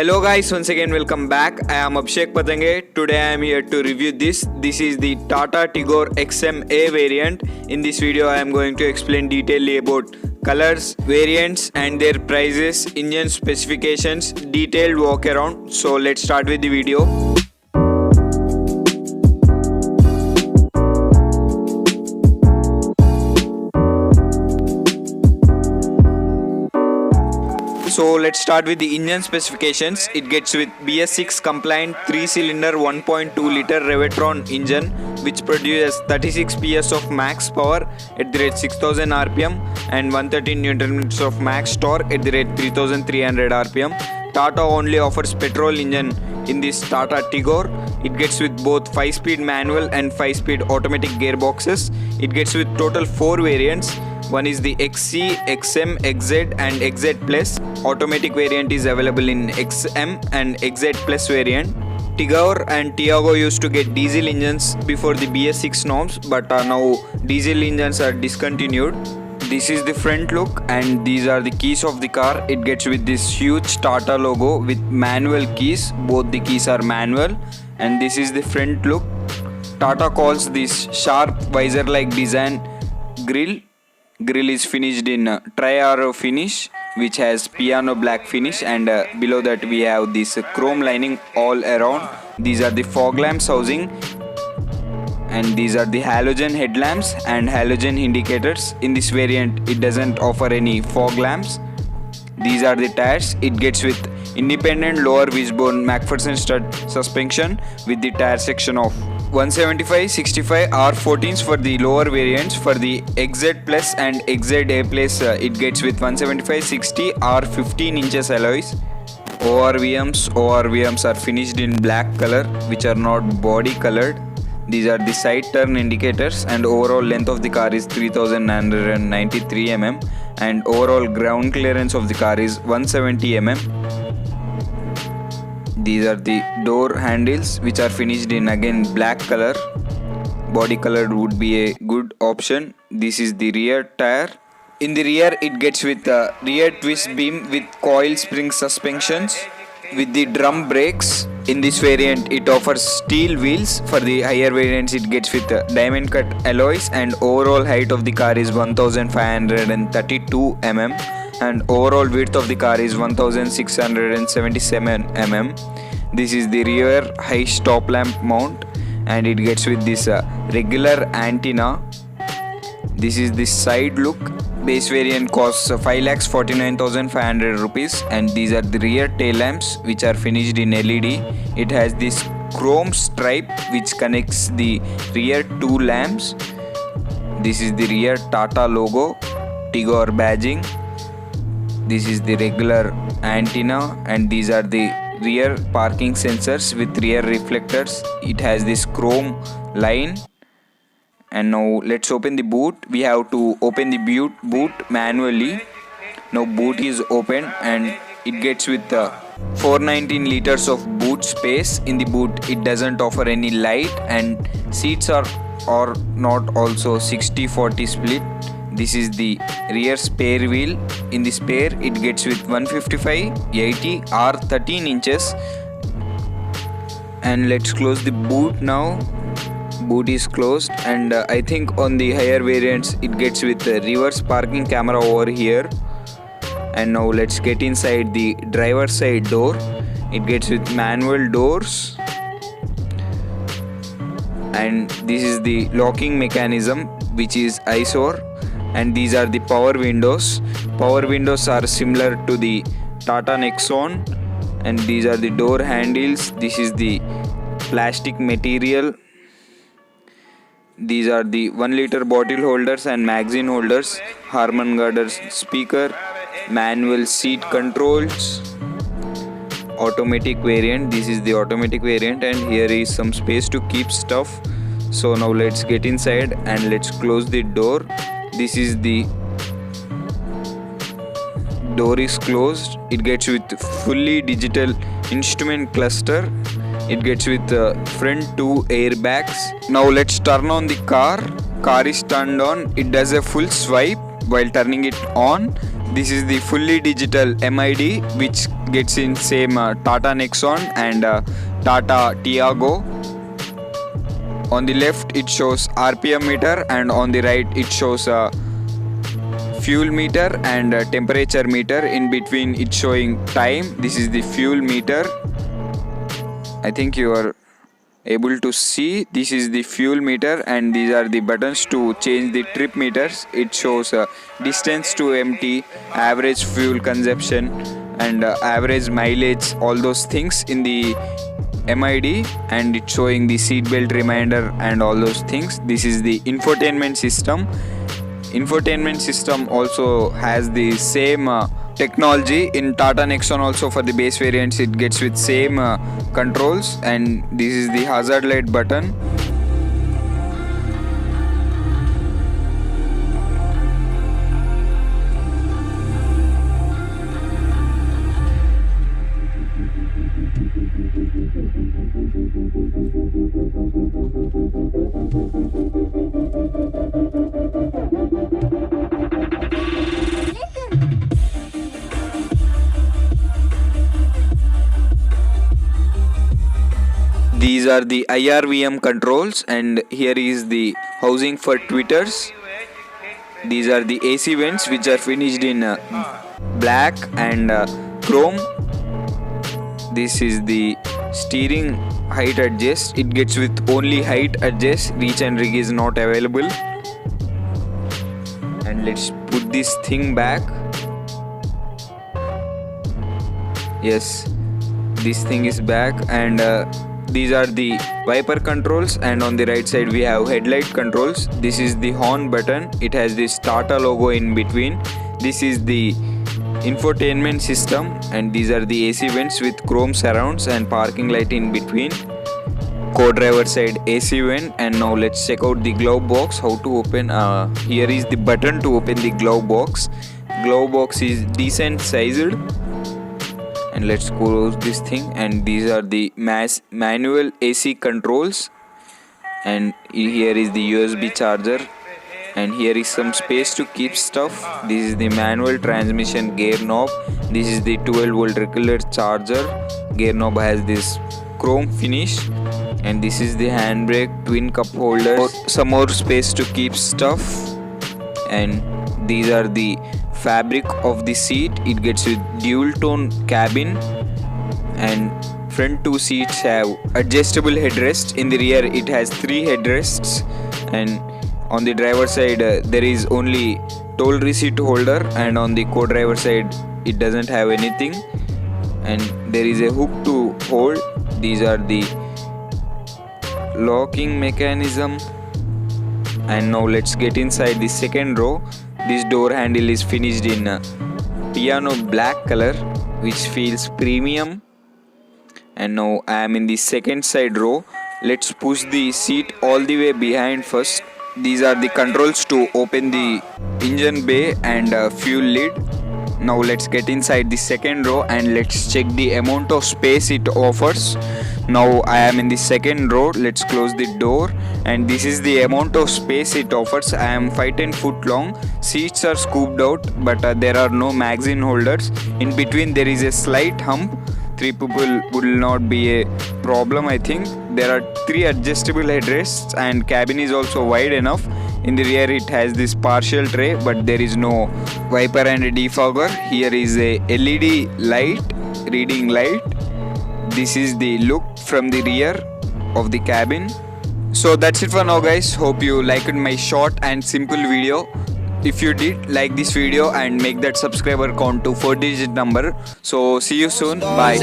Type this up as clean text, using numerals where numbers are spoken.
Hello guys, once again welcome back. I am Abhishek Patange. Today I am here to review this. This is the Tata Tigor XM-A variant. In this video I am going to explain detailedly about colors, variants and their prices, engine specifications, detailed walk around. So let's start with the video. So let's start with the engine specifications. It gets with BS6 compliant 3-cylinder 1.2 liter Revetron engine which produces 36 PS of max power at the rate 6000 RPM and 113 Nm of max torque at the rate 3300 RPM. Tata only offers petrol engine in this Tata Tigor. It gets with both 5-speed manual and 5-speed automatic gearboxes. It gets with total 4 variants. One is the XC, XM, XZ and XZ Plus. Automatic variant is available in XM and XZ Plus variant. Tigor and Tiago used to get diesel engines before the BS6 norms, but now diesel engines are discontinued. This is the front look and these are the keys of the car. It gets with this huge Tata logo with manual keys. Both the keys are manual and this is the front look. Tata calls this sharp visor-like design grille. Grill is finished in tri-arrow finish which has piano black finish, and below that we have this chrome lining all around. These are the fog lamps housing and these are the halogen headlamps and halogen indicators. In this variant it doesn't offer any fog lamps. These are the tires. It gets with independent lower wishbone McPherson stud suspension with the tire section of 175/65 R14s for the lower variants. For the XZ Plus and XZ A Plus it gets with 175/60 R15 inches alloys. ORVMs are finished in black color which are not body colored. These are the side turn indicators and overall length of the car is 3993 mm and overall ground clearance of the car is 170 mm. These are the door handles which are finished in again black color. Body colored would be a good option. This is the rear tire. In the rear it gets with a rear twist beam with coil spring suspensions with the drum brakes. In this variant it offers steel wheels. For the higher variants it gets with diamond cut alloys and overall height of the car is 1532 mm and overall width of the car is 1677 mm. This is the rear high stop lamp mount and it gets with this regular antenna. This is the side look. Base variant costs 5,49,500 rupees and these are the rear tail lamps which are finished in LED. It has this chrome stripe which connects the rear two lamps. This is the rear Tata logo, Tigor badging. This is the regular antenna and these are the rear parking sensors with rear reflectors. It has this chrome line. And now let's open the boot. We have to open the boot manually. Now boot is open and it gets with 419 liters of boot space. In the boot it doesn't offer any light and seats are not also 60-40 split. This is the rear spare wheel. In the spare it gets with 155/80 R13 inches. And let's close the boot now. Boot is closed and I think on the higher variants it gets with the reverse parking camera over here. And now let's get inside the driver's side door. It gets with manual doors and this is the locking mechanism which is ISOR. And these are the power windows. Power windows are similar to the Tata Nexon and these are the door handles. This is the plastic material. These are the 1 liter bottle holders and magazine holders. Harman Kardon speaker, manual seat controls, automatic variant. This is the automatic variant and here is some space to keep stuff. So now let's get inside and let's close the door. This is the door is closed. It gets with fully digital instrument cluster. It gets with front two airbags. Now let's turn on the car. Car is turned on. It does a full swipe while turning it on. This is the fully digital MID which gets in same Tata Nexon and Tata Tiago. On the left it shows RPM meter and on the right it shows fuel meter and temperature meter. In between it's showing time. This is the fuel meter. I think you are able to see. This is the fuel meter and these are the buttons to change the trip meters. It shows distance to empty, average fuel consumption and average mileage, all those things in the MID, and it's showing the seatbelt reminder and all those things. This is the infotainment system. Infotainment system also has the same technology in Tata Nexon. Also for the base variants it gets with same controls, and this is the hazard light button. These are the IRVM controls, and here is the housing for tweeters. These are the AC vents which are finished in black and chrome. This is the steering height adjust. It gets with only height adjust. Reach and rig is not available. And let's put this thing back. Yes, this thing is back, and these are the wiper controls, and on the right side we have headlight controls. This is the horn button. It has this Tata logo in between. This is the infotainment system, and these are the AC vents with chrome surrounds and parking light in between. Co-driver side AC vent. And now let's check out the glove box, how to open. Here is the button to open the glove box. Glove box is decent sized. And let's close this thing, and these are the manual AC controls, and here is the USB charger, and here is some space to keep stuff. This is the manual transmission gear knob. This is the 12-volt regular charger. Gear knob has this chrome finish, and this is the handbrake, twin cup holders, some more space to keep stuff, and these are the fabric of the seat. It gets with dual tone cabin, and front two seats have adjustable headrest. In the rear it has 3 headrests, and on the driver side there is only toll receipt holder, and on the co-driver side it doesn't have anything, and there is a hook to hold. These are the locking mechanism. And now let's get inside the second row. This door handle is finished in piano black color, which feels premium. And now I am in the second side row. Let's push the seat all the way behind first. These are the controls to open the engine bay and fuel lid. Now let's get inside the second row and let's check the amount of space it offers. Now I am in the second row. Let's close the door, and this is the amount of space it offers. I am 5'10" foot long. Seats are scooped out, but there are no magazine holders. In between there is a slight hump. 3 people will not be a problem, I think. There are 3 adjustable headrests, and cabin is also wide enough. In the rear it has this partial tray, but there is no wiper and a defogger. Here is a LED light, reading light. This is the look from the rear of the cabin. So that's it for now, guys. Hope you liked my short and simple video. If you did, like this video and make that subscriber count to 4-digit number. So see you soon. Bye.